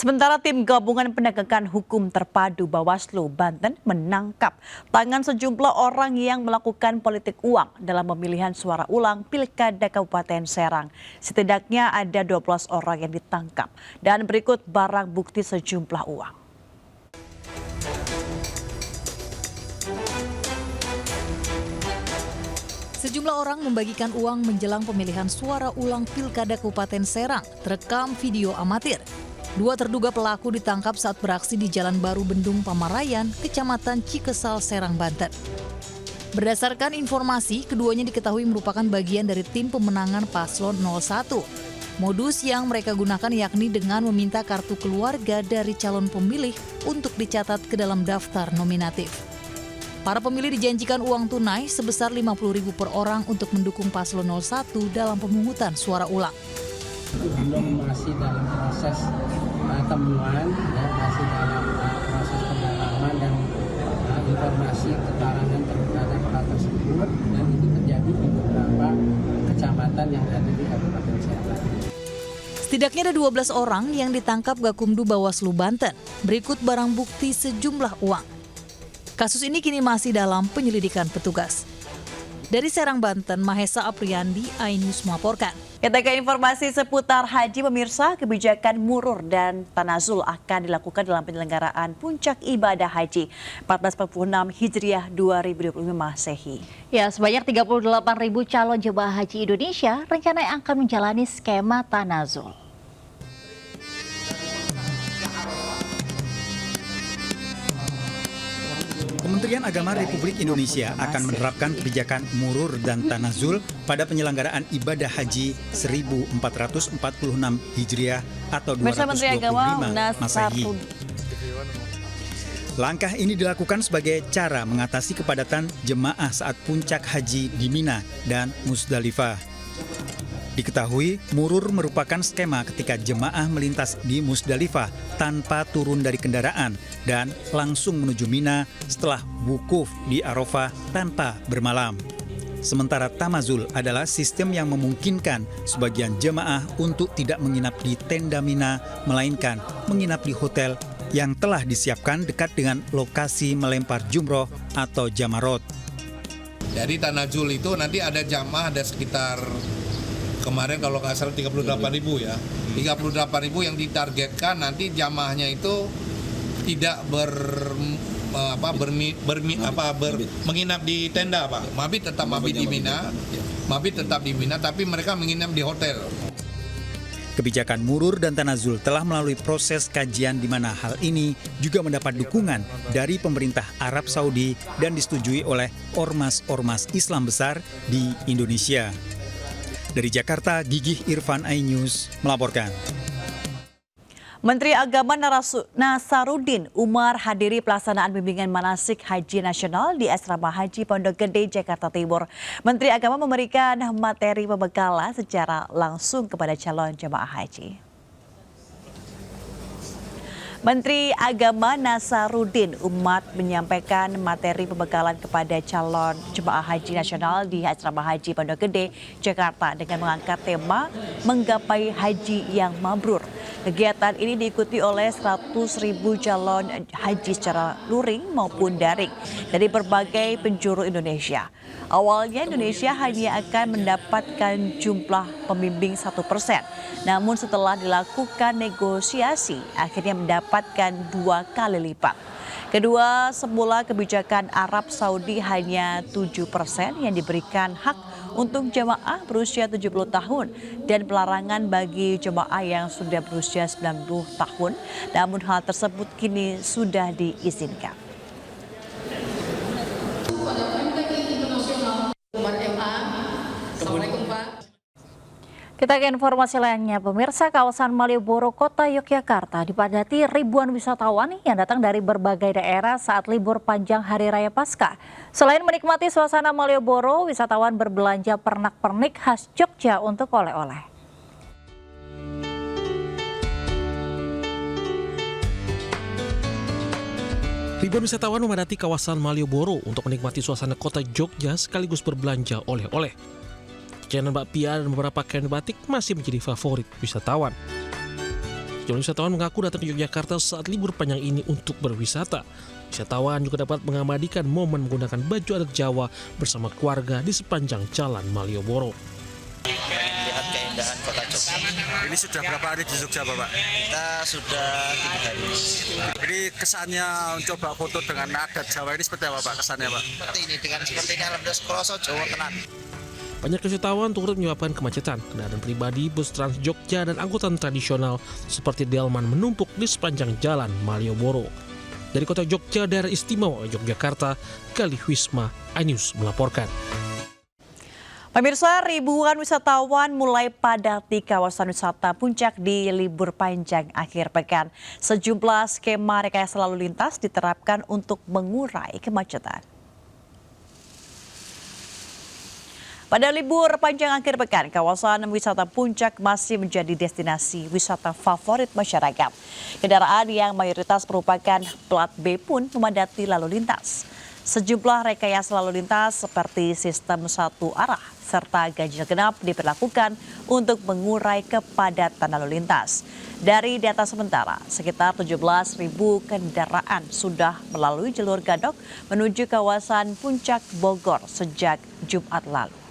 Sementara tim gabungan penegakan hukum terpadu Bawaslu Banten menangkap tangan sejumlah orang yang melakukan politik uang dalam pemilihan suara ulang Pilkada Kabupaten Serang. Setidaknya ada 12 orang yang ditangkap dan berikut barang bukti sejumlah uang. Sejumlah orang membagikan uang menjelang pemilihan suara ulang Pilkada Kabupaten Serang, terekam video amatir. Dua terduga pelaku ditangkap saat beraksi di Jalan Baru Bendung Pamarayan, Kecamatan Cikesal, Serang, Banten. Berdasarkan informasi, keduanya diketahui merupakan bagian dari tim pemenangan Paslon 01. Modus yang mereka gunakan yakni dengan meminta kartu keluarga dari calon pemilih untuk dicatat ke dalam daftar nominatif. Para pemilih dijanjikan uang tunai sebesar Rp50.000 per orang untuk mendukung Paslon 01 dalam pemungutan suara ulang. Masih dalam proses temuan, ya, masih dalam proses pendalaman dan informasi keterangan terhadap hal tersebut, dan itu terjadi di beberapa kecamatan yang ada di Kabupaten Serang. Setidaknya ada 12 orang yang ditangkap Gakumdu Bawaslu Banten. Berikut barang bukti sejumlah uang. Kasus ini kini masih dalam penyelidikan petugas. Dari Serang, Banten, Mahesa Apriandi, iNews melaporkan. Kita ke informasi seputar haji pemirsa, kebijakan murur dan tanazul akan dilakukan dalam penyelenggaraan puncak ibadah haji 1446 Hijriah 2025 Masehi. Ya, sebanyak 38.000 calon jemaah haji Indonesia rencananya akan menjalani skema tanazul. Kementerian Agama Republik Indonesia akan menerapkan kebijakan murur dan tanazul pada penyelenggaraan ibadah haji 1446 Hijriah atau 225 Masehi. Langkah ini dilakukan sebagai cara mengatasi kepadatan jemaah saat puncak haji di Mina dan Musdalifah. Diketahui, murur merupakan skema ketika jemaah melintas di Musdalifah tanpa turun dari kendaraan dan langsung menuju Mina setelah wukuf di Arafah tanpa bermalam. Sementara tamazul adalah sistem yang memungkinkan sebagian jemaah untuk tidak menginap di tenda Mina, melainkan menginap di hotel yang telah disiapkan dekat dengan lokasi melempar jumroh atau jamarot. Jadi tanazul itu nanti ada jamaah ada sekitar kemarin kalau nggak salah 38.000 ya. 38.000 yang ditargetkan nanti jamaahnya itu tidak menginap di tenda, Pak. Mabit tetap mabit di Mina. Mabit tetap di Mina tapi mereka menginap di hotel. Kebijakan murur dan tanazul telah melalui proses kajian di mana hal ini juga mendapat dukungan dari pemerintah Arab Saudi dan disetujui oleh ormas-ormas Islam besar di Indonesia. Dari Jakarta, Gigih Irfan, iNews melaporkan. Menteri Agama Nasaruddin Umar hadiri pelaksanaan bimbingan manasik haji nasional di Asrama Haji Pondok Gede, Jakarta Timur. Menteri Agama memberikan materi pembekalan secara langsung kepada calon jemaah haji. Menteri Agama Nasaruddin Umar menyampaikan materi pembekalan kepada calon jemaah haji nasional di Asrama Haji Pondok Gede, Jakarta dengan mengangkat tema Menggapai Haji yang Mabrur. Kegiatan ini diikuti oleh 100.000 calon haji secara luring maupun daring dari berbagai penjuru Indonesia. Awalnya Indonesia hanya akan mendapatkan jumlah pembimbing 1%. Namun setelah dilakukan negosiasi, akhirnya mendapatkan 2 kali lipat. Kedua, semula kebijakan Arab Saudi hanya 7% yang diberikan hak untuk jemaah berusia 70 tahun dan pelarangan bagi jemaah yang sudah berusia 90 tahun. Namun hal tersebut kini sudah diizinkan. Kita ke informasi lainnya, pemirsa. Kawasan Malioboro, Kota Yogyakarta dipadati ribuan wisatawan yang datang dari berbagai daerah saat libur panjang Hari Raya Paskah. Selain menikmati suasana Malioboro, wisatawan berbelanja pernak-pernik khas Jogja untuk oleh-oleh. Ribuan wisatawan memadati kawasan Malioboro untuk menikmati suasana kota Jogja sekaligus berbelanja oleh-oleh. Jajanan bakpia dan beberapa kain batik masih menjadi favorit wisatawan. Sejumlah wisatawan mengaku datang ke Yogyakarta saat libur panjang ini untuk berwisata. Wisatawan juga dapat mengabadikan momen menggunakan baju adat Jawa bersama keluarga di sepanjang Jalan Malioboro. Lihat keindahan kota Jogja. Ini sudah berapa hari di Jogja, Bapak? Kita sudah 3 hari. Jadi kesannya coba foto dengan adat Jawa ini seperti apa, Pak? Kesannya, Pak? Seperti ini, dengan sepertinya Lemdes Kroso Jawa tenan. Banyak wisatawan turut menyebabkan kemacetan. Kendaraan pribadi, bus Trans Jogja, dan angkutan tradisional seperti delman menumpuk di sepanjang Jalan Malioboro. Dari kota Jogja, daerah istimewa Yogyakarta, Galih Wisma, iNews melaporkan. Pemirsa, ribuan wisatawan mulai padati kawasan wisata Puncak di libur panjang akhir pekan. Sejumlah skema rekayasa lalu lintas diterapkan untuk mengurai kemacetan. Pada libur panjang akhir pekan, kawasan wisata Puncak masih menjadi destinasi wisata favorit masyarakat. Kendaraan yang mayoritas merupakan plat B pun memadati lalu lintas. Sejumlah rekayasa lalu lintas seperti sistem satu arah serta ganjil genap diberlakukan untuk mengurai kepadatan lalu lintas. Dari data sementara, sekitar 17.000 kendaraan sudah melalui jalur Gadok menuju kawasan Puncak Bogor sejak Jumat lalu.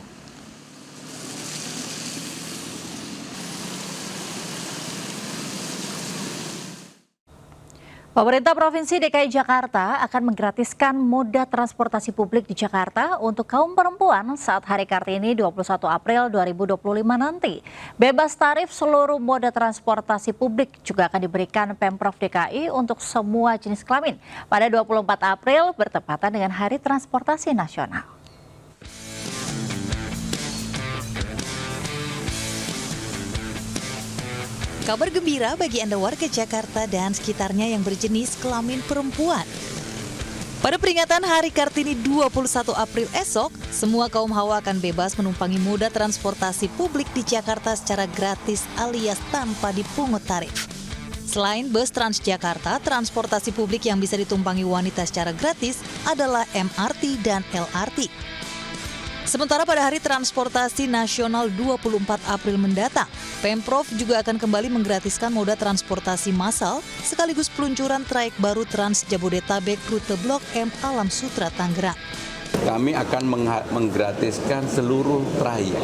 Pemerintah Provinsi DKI Jakarta akan menggratiskan moda transportasi publik di Jakarta untuk kaum perempuan saat Hari Kartini 21 April 2025 nanti. Bebas tarif seluruh moda transportasi publik juga akan diberikan Pemprov DKI untuk semua jenis kelamin pada 24 April bertepatan dengan Hari Transportasi Nasional. Kabar gembira bagi Anda warga Jakarta dan sekitarnya yang berjenis kelamin perempuan. Pada peringatan Hari Kartini 21 April esok, semua kaum hawa akan bebas menumpangi moda transportasi publik di Jakarta secara gratis alias tanpa dipungut tarif. Selain bus Transjakarta, transportasi publik yang bisa ditumpangi wanita secara gratis adalah MRT dan LRT. Sementara pada Hari Transportasi Nasional 24 April mendatang, Pemprov juga akan kembali menggratiskan moda transportasi massal sekaligus peluncuran trayek baru Trans Jabodetabek rute Blok M Alam Sutra Tangerang. Kami akan menggratiskan seluruh trayek,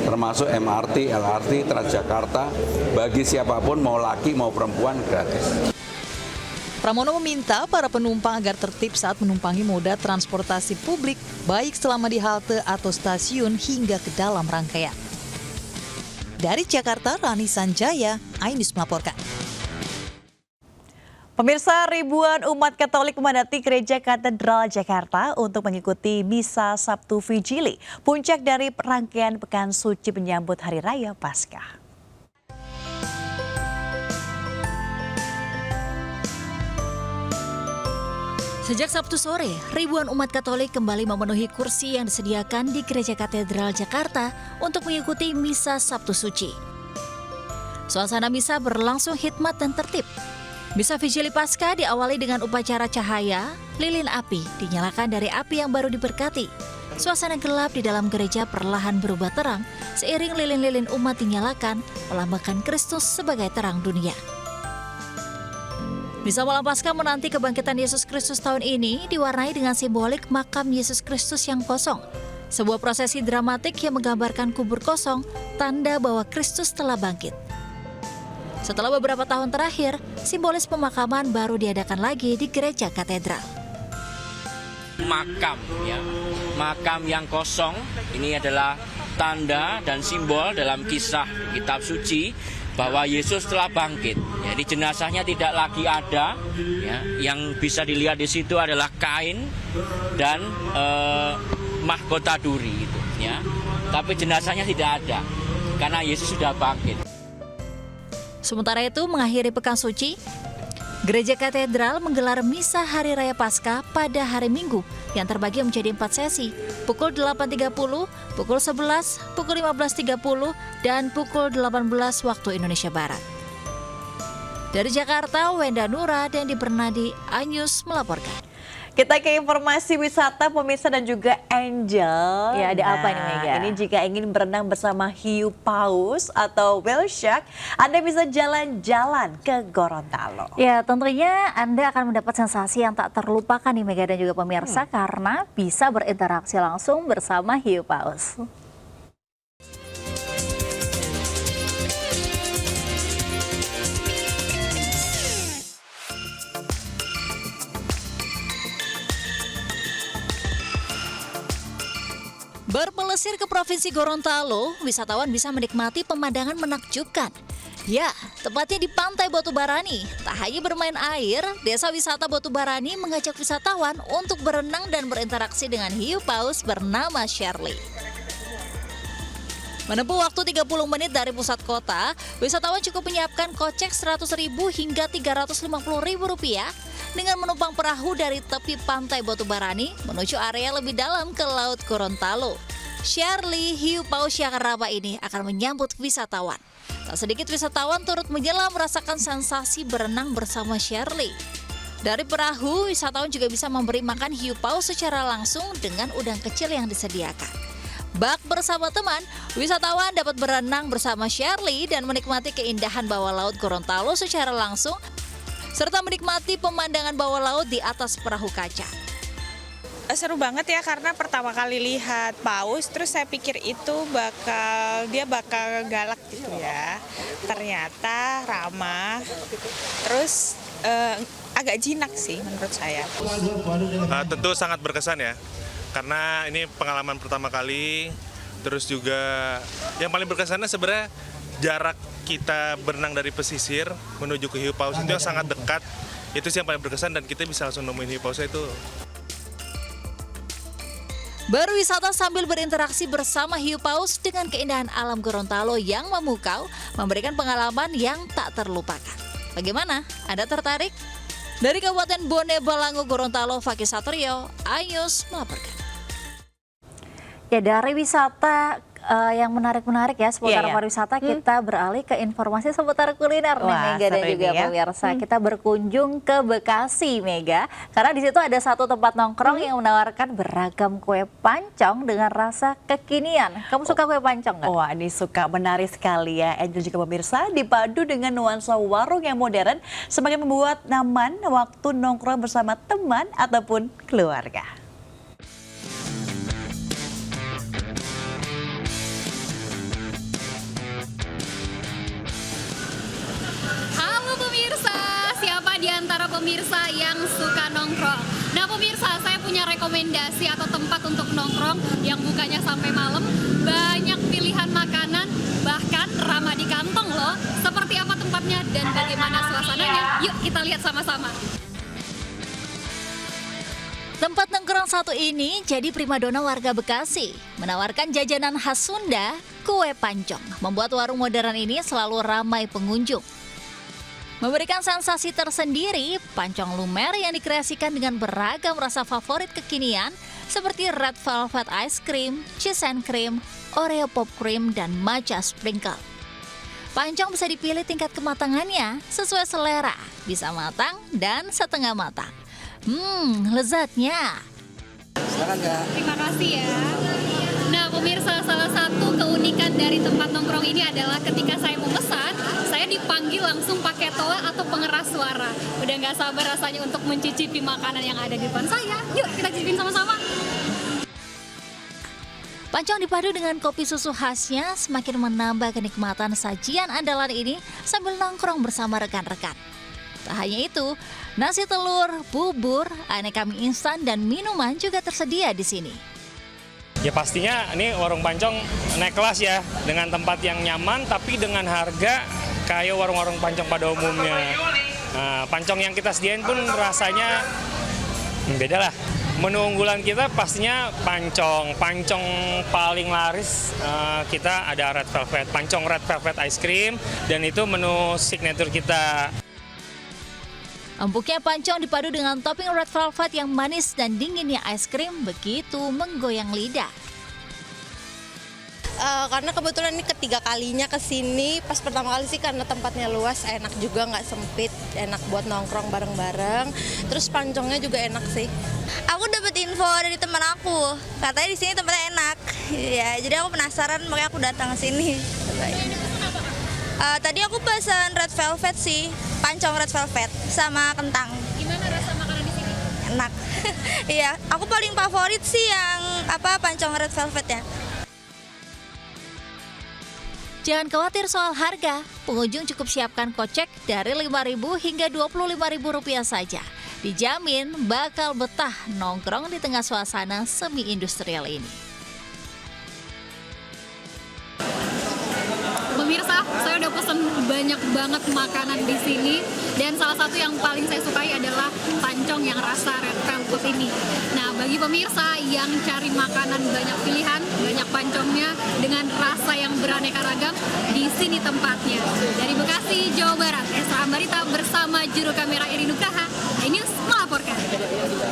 termasuk MRT, LRT, Transjakarta, bagi siapapun mau laki mau perempuan gratis. Pramono meminta para penumpang agar tertib saat menumpangi moda transportasi publik, baik selama di halte atau stasiun hingga ke dalam rangkaian. Dari Jakarta, Rani Sanjaya, iNews melaporkan. Pemirsa, ribuan umat Katolik memadati Gereja Katedral Jakarta untuk mengikuti Misa Sabtu Vigili, puncak dari rangkaian Pekan Suci menyambut Hari Raya Paskah. Sejak Sabtu sore, ribuan umat Katolik kembali memenuhi kursi yang disediakan di Gereja Katedral Jakarta untuk mengikuti Misa Sabtu Suci. Suasana misa berlangsung hikmat dan tertib. Misa Vigili Paskah diawali dengan upacara cahaya, lilin api dinyalakan dari api yang baru diberkati. Suasana gelap di dalam gereja perlahan berubah terang seiring lilin-lilin umat dinyalakan melambangkan Kristus sebagai terang dunia. Misa Malam Paskah menanti kebangkitan Yesus Kristus tahun ini diwarnai dengan simbolik makam Yesus Kristus yang kosong. Sebuah prosesi dramatik yang menggambarkan kubur kosong, tanda bahwa Kristus telah bangkit. Setelah beberapa tahun terakhir, simbolis pemakaman baru diadakan lagi di Gereja Katedral. Makam yang kosong ini adalah tanda dan simbol dalam kisah kitab suci bahwa Yesus telah bangkit. Jadi jenazahnya tidak lagi ada. Ya, yang bisa dilihat di situ adalah kain dan mahkota duri. Gitu, ya. Tapi jenazahnya tidak ada karena Yesus sudah bangkit. Sementara itu, mengakhiri Pekan Suci, Gereja Katedral menggelar Misa Hari Raya Paskah pada hari Minggu yang terbagi menjadi 4 sesi, pukul 8.30, pukul 11, pukul 15.30, dan pukul 18 waktu Indonesia Barat. Dari Jakarta, Wenda Nura dan Di Bernadi, iNews melaporkan. Kita ke informasi wisata pemirsa dan juga Angel. Ya, ada apa nih, Mega? Ini jika ingin berenang bersama hiu paus atau whale shark, Anda bisa jalan-jalan ke Gorontalo. Ya, tentunya Anda akan mendapat sensasi yang tak terlupakan nih Mega dan juga pemirsa karena bisa berinteraksi langsung bersama hiu paus. Berpelesir ke Provinsi Gorontalo, wisatawan bisa menikmati pemandangan menakjubkan. Ya, tepatnya di Pantai Batubarani. Tak hanya bermain air, Desa Wisata Batubarani mengajak wisatawan untuk berenang dan berinteraksi dengan hiu paus bernama Shirley. Menempuh waktu 30 menit dari pusat kota, wisatawan cukup menyiapkan kocek Rp100.000 hingga Rp350.000 dengan menumpang perahu dari tepi Pantai Batubarani menuju area lebih dalam ke Laut Gorontalo. Shirley, hiu paus yang ramah ini akan menyambut wisatawan. Tak sedikit wisatawan turut menyelam merasakan sensasi berenang bersama Shirley. Dari perahu, wisatawan juga bisa memberi makan hiu paus secara langsung dengan udang kecil yang disediakan. Bak bersama teman, wisatawan dapat berenang bersama Shirley dan menikmati keindahan bawah laut Gorontalo secara langsung, serta menikmati pemandangan bawah laut di atas perahu kaca. Seru banget ya karena pertama kali lihat paus, terus saya pikir itu bakal galak gitu ya. Ternyata ramah, terus agak jinak sih menurut saya. Tentu sangat berkesan ya, karena ini pengalaman pertama kali. Terus juga yang paling berkesannya sebenarnya jarak kita berenang dari pesisir menuju ke hiu paus itu yang sangat dekat. Itu sih yang paling berkesan dan kita bisa langsung nemuin hiu pausnya itu. Berwisata sambil berinteraksi bersama hiu paus dengan keindahan alam Gorontalo yang memukau memberikan pengalaman yang tak terlupakan. Bagaimana? Anda tertarik? Dari Kabupaten Bone Balango, Gorontalo, Fakih Satrio, iNews melaporkan. Ya, dari wisata yang menarik-menarik ya seputar pariwisata, kita beralih ke informasi seputar kuliner nih Mega dan juga pemirsa. Kita berkunjung ke Bekasi Mega, karena di situ ada satu tempat nongkrong yang menawarkan beragam kue pancong dengan rasa kekinian. Kamu suka kue pancong nggak? Wah, ini suka, menarik sekali ya. Angel juga pemirsa, dipadu dengan nuansa warung yang modern semakin membuat nyaman waktu nongkrong bersama teman ataupun keluarga. Di antara pemirsa yang suka nongkrong. Nah pemirsa, saya punya rekomendasi atau tempat untuk nongkrong yang bukanya sampai malam. Banyak pilihan makanan, bahkan ramah di kantong loh. Seperti apa tempatnya dan bagaimana suasananya? Yuk kita lihat sama-sama. Tempat nongkrong satu ini jadi primadona warga Bekasi. Menawarkan jajanan khas Sunda, kue pancong. Membuat warung modern ini selalu ramai pengunjung. Memberikan sensasi tersendiri, pancong lumer yang dikreasikan dengan beragam rasa favorit kekinian seperti red velvet ice cream, cheese and cream, Oreo pop cream, dan matcha sprinkle. Pancong bisa dipilih tingkat kematangannya sesuai selera, bisa matang dan setengah matang. Lezatnya. Terima kasih ya. Nah pemirsa, salah satu keunikan dari tempat nongkrong ini adalah ketika saya memesan, saya dipanggil langsung pakai toa atau pengeras suara. Udah nggak sabar rasanya untuk mencicipi makanan yang ada di depan saya. Yuk kita cicipin sama-sama. Pancong dipadu dengan kopi susu khasnya semakin menambah kenikmatan sajian andalan ini sambil nongkrong bersama rekan-rekan. Tak hanya itu, nasi telur, bubur, aneka mie instan, dan minuman juga tersedia di sini. Ya pastinya ini warung pancong naik kelas ya, dengan tempat yang nyaman tapi dengan harga kayak warung-warung pancong pada umumnya. Nah, pancong yang kita sediain pun rasanya beda lah. Menu unggulan kita pastinya pancong paling laris kita ada red velvet, pancong red velvet ice cream, dan itu menu signature kita. Empuknya pancong dipadu dengan topping red velvet yang manis dan dinginnya es krim begitu menggoyang lidah. Karena kebetulan ini ketiga kalinya ke sini. Pas pertama kali sih karena tempatnya luas, enak juga, nggak sempit, enak buat nongkrong bareng-bareng. Terus pancongnya juga enak sih. Aku dapat info dari teman aku, katanya di sini tempatnya enak. Ya, jadi aku penasaran, makanya aku datang ke sini. Tadi aku pesan red velvet sih, pancong red velvet sama kentang. Gimana rasa makanan di sini? Enak. Iya, aku paling favorit sih yang pancong red velvetnya. Jangan khawatir soal harga, pengunjung cukup siapkan kocek dari Rp5.000 hingga Rp25.000 saja. Dijamin bakal betah nongkrong di tengah suasana semi-industrial ini. Pemirsa, saya udah pesen banyak banget makanan di sini dan salah satu yang paling saya sukai adalah pancong yang rasa red velvet ini. Nah, bagi pemirsa yang cari makanan banyak pilihan, banyak pancongnya dengan rasa yang beraneka ragam, di sini tempatnya. Dari Bekasi, Jawa Barat, Esra Ambarita bersama juru kamera Iri Nugraha, iNews melaporkan.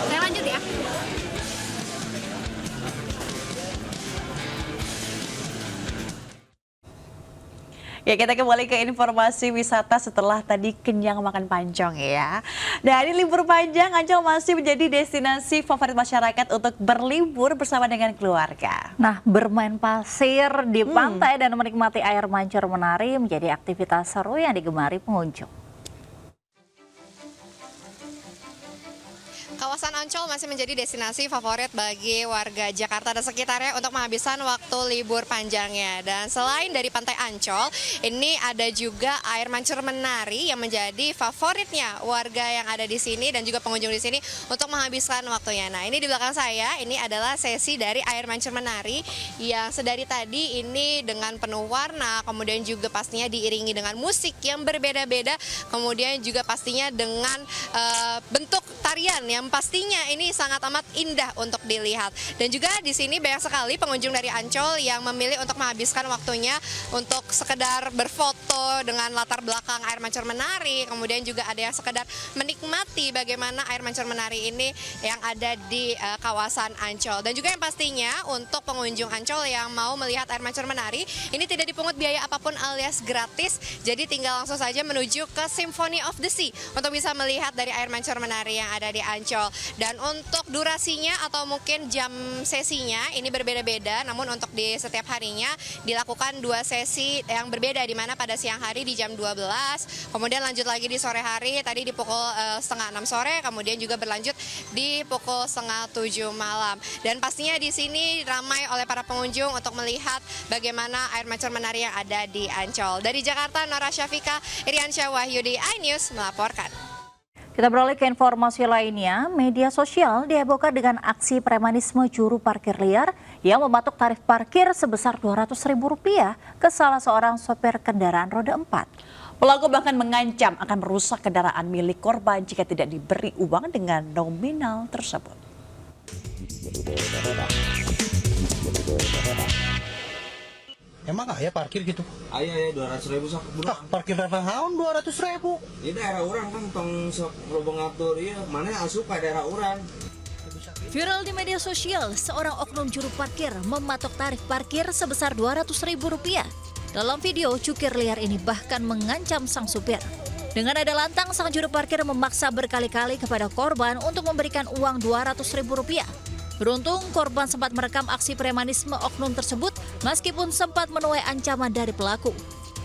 Saya lanjut ya. Ya, kita kembali ke informasi wisata setelah tadi kenyang makan pancong ya. Nah, ini libur panjang, Ancol masih menjadi destinasi favorit masyarakat untuk berlibur bersama dengan keluarga. Nah, bermain pasir di pantai dan menikmati air mancur menari menjadi aktivitas seru yang digemari pengunjung. Kawasan Ancol masih menjadi destinasi favorit bagi warga Jakarta dan sekitarnya untuk menghabiskan waktu libur panjangnya. Dan selain dari Pantai Ancol, ini ada juga air mancur menari yang menjadi favoritnya warga yang ada di sini dan juga pengunjung di sini untuk menghabiskan waktunya. Nah, ini di belakang saya, ini adalah sesi dari air mancur menari yang sedari tadi ini dengan penuh warna, kemudian juga pastinya diiringi dengan musik yang berbeda-beda, kemudian juga pastinya dengan bentuk tarian yang pastinya ini sangat amat indah untuk dilihat. Dan juga di sini banyak sekali pengunjung dari Ancol yang memilih untuk menghabiskan waktunya untuk sekedar berfoto dengan latar belakang air mancur menari, kemudian juga ada yang sekedar menikmati bagaimana air mancur menari ini yang ada di kawasan Ancol. Dan juga yang pastinya untuk pengunjung Ancol yang mau melihat air mancur menari, ini tidak dipungut biaya apapun alias gratis, jadi tinggal langsung saja menuju ke Symphony of the Sea untuk bisa melihat dari air mancur menari yang ada di Ancol. Dan untuk durasinya atau mungkin jam sesinya ini berbeda-beda, namun untuk di setiap harinya dilakukan 2 sesi yang berbeda, di mana pada siang hari di jam 12, kemudian lanjut lagi di sore hari tadi di pukul 5:30 sore, kemudian juga berlanjut di pukul 6:30 malam. Dan pastinya di sini ramai oleh para pengunjung untuk melihat bagaimana air mancur menari yang ada di Ancol. Dari Jakarta, Nora Syafika, Iriansyah Wahyudi, iNews melaporkan. Kita beralih ke informasi lainnya, media sosial dihebohkan dengan aksi premanisme juru parkir liar yang mematok tarif parkir sebesar Rp200.000 ke salah seorang sopir kendaraan roda 4. Pelaku bahkan mengancam akan merusak kendaraan milik korban jika tidak diberi uang dengan nominal tersebut. Emang ya parkir gitu? Ayah 200.000 sok budak. Parkir datang haun 200.000. Ini daerah orang kan tong sok ngatur ya. Mana yang asup ke daerah orang. Viral di media sosial, seorang oknum juru parkir mematok tarif parkir sebesar Rp200.000. Dalam video, cukir liar ini bahkan mengancam sang supir. Dengan nada lantang, sang juru parkir memaksa berkali-kali kepada korban untuk memberikan uang Rp200.000. Beruntung, korban sempat merekam aksi premanisme oknum tersebut meskipun sempat menuai ancaman dari pelaku.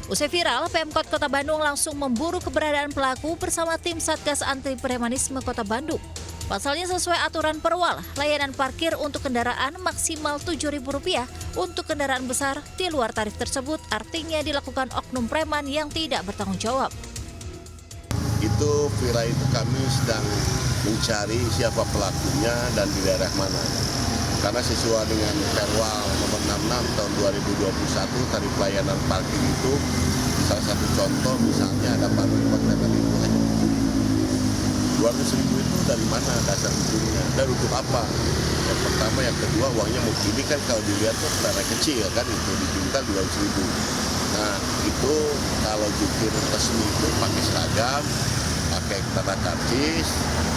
Usai viral, Pemkot Kota Bandung langsung memburu keberadaan pelaku bersama tim Satgas Anti Premanisme Kota Bandung. Pasalnya sesuai aturan perwal, layanan parkir untuk kendaraan maksimal Rp7.000 untuk kendaraan besar. Di luar tarif tersebut artinya dilakukan oknum preman yang tidak bertanggung jawab. Itu viral itu kami sedang mencari siapa pelakunya dan di daerah mana. Karena sesuai dengan Perwal nomor 66 tahun 2021 tarif pelayanan parkir itu salah satu contoh misalnya ada parkir parkiran itu hanya 200.000 itu dari mana dasar hukumnya dan untuk apa? Yang pertama, yang kedua uangnya mungkin ini kan kalau dilihat tuh dana kecil kan itu diminta 200.000. Nah itu kalau jukir resmi itu pakai seragam, pakai tanda karcis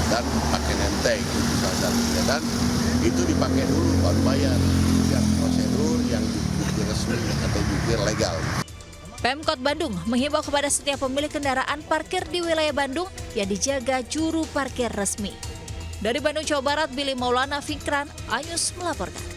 dan pakai nenteng itu salah satunya, dan itu dipakai dulu baru bayar. Yang prosedur yang jukir resmi Pemkot Bandung menghimbau kepada setiap pemilik kendaraan parkir di wilayah Bandung yang dijaga juru parkir resmi. Dari Bandung, Jawa Barat, Billy Maulana Fikran, Anyus melaporkan.